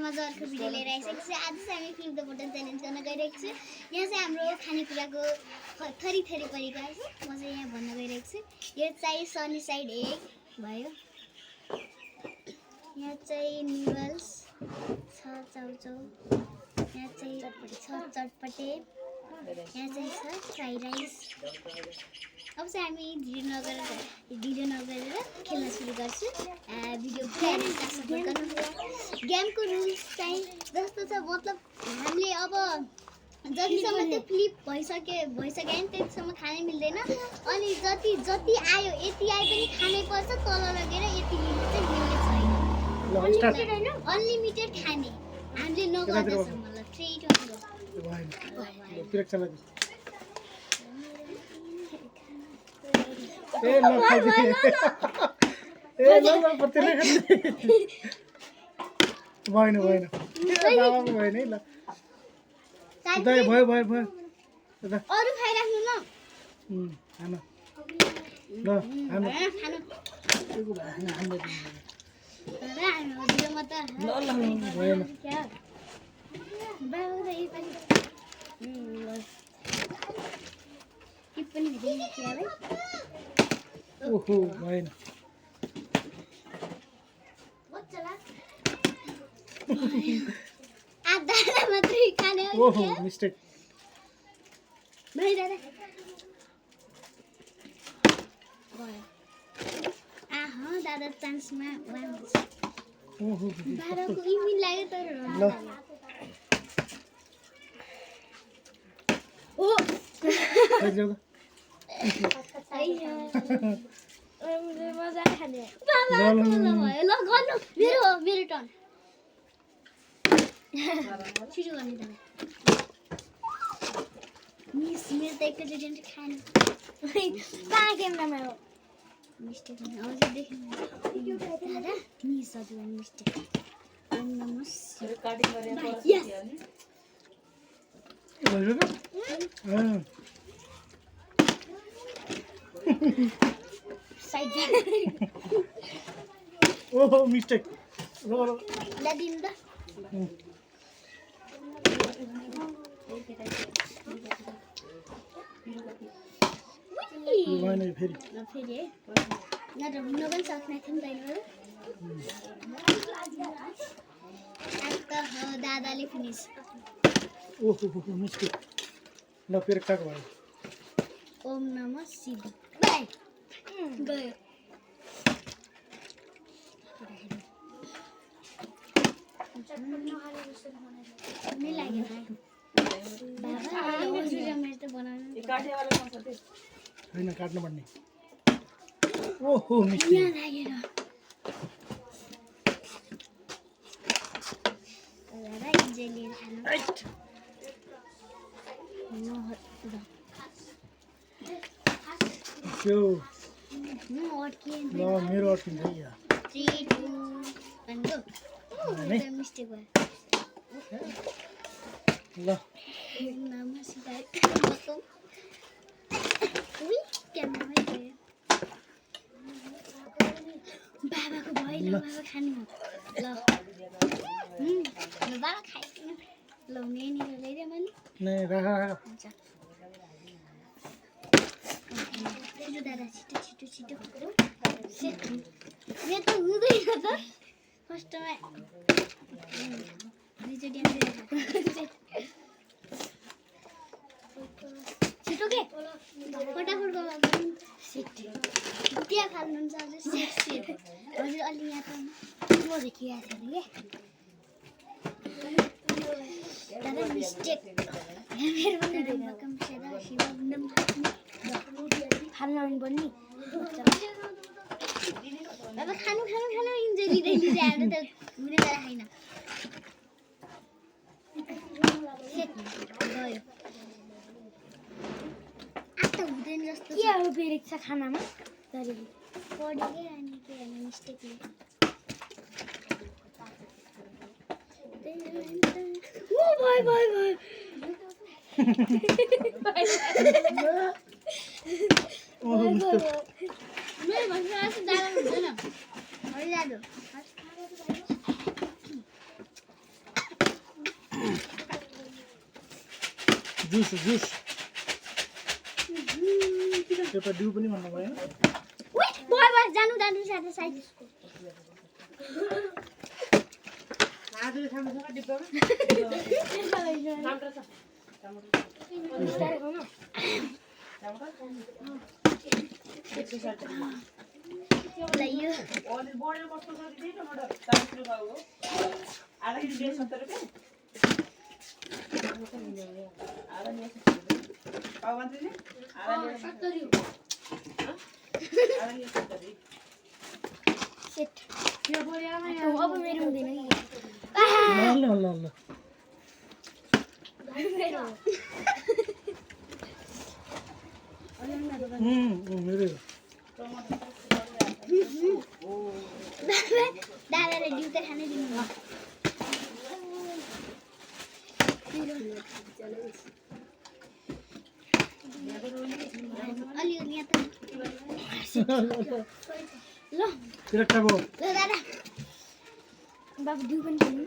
मजाको भिडियो लिएर आइसकेको छु। आज चाहिँ हामी फ्लिप द बटन च्यालेन्ज गर्न गइरहेको छु। यहाँ चाहिँ हाम्रो खानेकुराको थरी थरी परिकार छ। म चाहिँ यहाँ भन्न गइरहेको छु। यो चाहिँ सनी साइड एग भयो, यहाँ चाहिँ नुडल्स छ, चाउचाउ, यहाँ चाहिँ छ चटपटे, यहाँ चाहिँ छ फ्राई राइस। अब चाहिँ हामी ढिलो नगरेर खेल्न सुरु गर्छु। भिडियो पुरै सपोर्ट गर्नुहोला। गेमको रुल्स चाहिँ जस्तो छ, मतलब हामीले अब जतिसम्म त्यो फ्लिप भइसक्यो नि त्यतिसम्म खानै मिल्दैन। अनि जति आयो यति आए पनि खानै पर्छ, तल लगेर यति लिनु चाहिँ मिल्ने छैन। अनलिमिटेड खाने हामीले नगर्दासम्म। ल 3 2 1 ए ल खाइदे ए ल पत्तेले खाइदे भएन भएन बाबाको भएन है। ल दाइ भयो अरु खाइराख्नु न। खान ल खान खानु त्यो भाग्ने हामीले दिनु दादा हामी हजुरमा त ल भएन बाबा त यही पनि भेट्दैन क्या भाइ। ओहो भएन आधा मात्रै खाने हो। ओहो मिस्टेक भाइ दादा आहा दादा चान्समा ओहो बाह्रको इमिल लाग्यो तर ल ओ खाइदेऊ मजा खाने बाबा भयो। ल गर्नु मेरो टर्न। छिटो गर्ने दादा मिस मेरो त एकैचोटि खाएन। कहाँ क्यामेरामा हो मिस्टेक हजुर देख्नु दादा मिस हजुर मिस्टेक। ओम नमः शिवाय। साइड ओहो मिस्टेक ल दिन द भएन फेरि फेरि है नत्र हुन पनि सक्ने थियो नि त दादाले फिनिस। ओहो मिस्टेक ल फेरि खाएको भयो। ओम नमः शिवाय गयो। नै लाग्यो बाबा हजुर मेरो त बनाउनु होइन काट्नु पर्ने। ओहो मिस्टेक यहाँ लागेर दादा इन्जोय लिएर खानु त्यो अड्किएँ ल मेरो अट्किन्छ है यहाँ 3 2 1 गो। मिस्टेक भयो। ल नमः शिवाय। उही क्यामेरामै गयो। बाबाको भयो ल बाबा खानु ल बाबा खाइदिनु ल यहाँनिर ल्याइदिएँ मैले। नै राख हुन्छ छिटो दादा छिटो मेरो त हुँदैन त फर्स्टमा छिटो के फटाफट त्यहाँ खाल्नुहुन्छ हजुर सेट हजुर अलि यहाँ त म देखिरहेको छैन क्या दादा मिस्टेक मेरो पनि खानु पर्ने बाबा खानु इन्जोय लिँदै आएर त हुने तर खाइन गयो। आत्ता हुँदैन जस्तो के हो बेरेक छ खानामा पढ्यो के अनि के गर्ने मिस्टेकले ओ भयो ओहो मिस्टेक मेरो भन्नु आछु जानु हुँदैन हरि जानु जुस जुस एउटा डिउ पनि भन्नु भएन उइ बोय बोय जानु जानु साथै साइड आजले खानु छ डिब्बामा टमाटर छ लैयो ओले बोर्डले बस्नु छ दिदी टमाटर 40 रुपैयाँ हो आधा किलो 70 रुपैयाँ आधा नि पाउ मान्छे नि आधा नि 70 हो आधा नि 70 सेट यो बोर्डमा अब मेरो हुँदैन ल ल ल ल मेरो दादाले डिउ त खानै दिनु अलिअलि यहाँ त ल तेरो खाबो ल दादा बाबु डिउ पनि खानु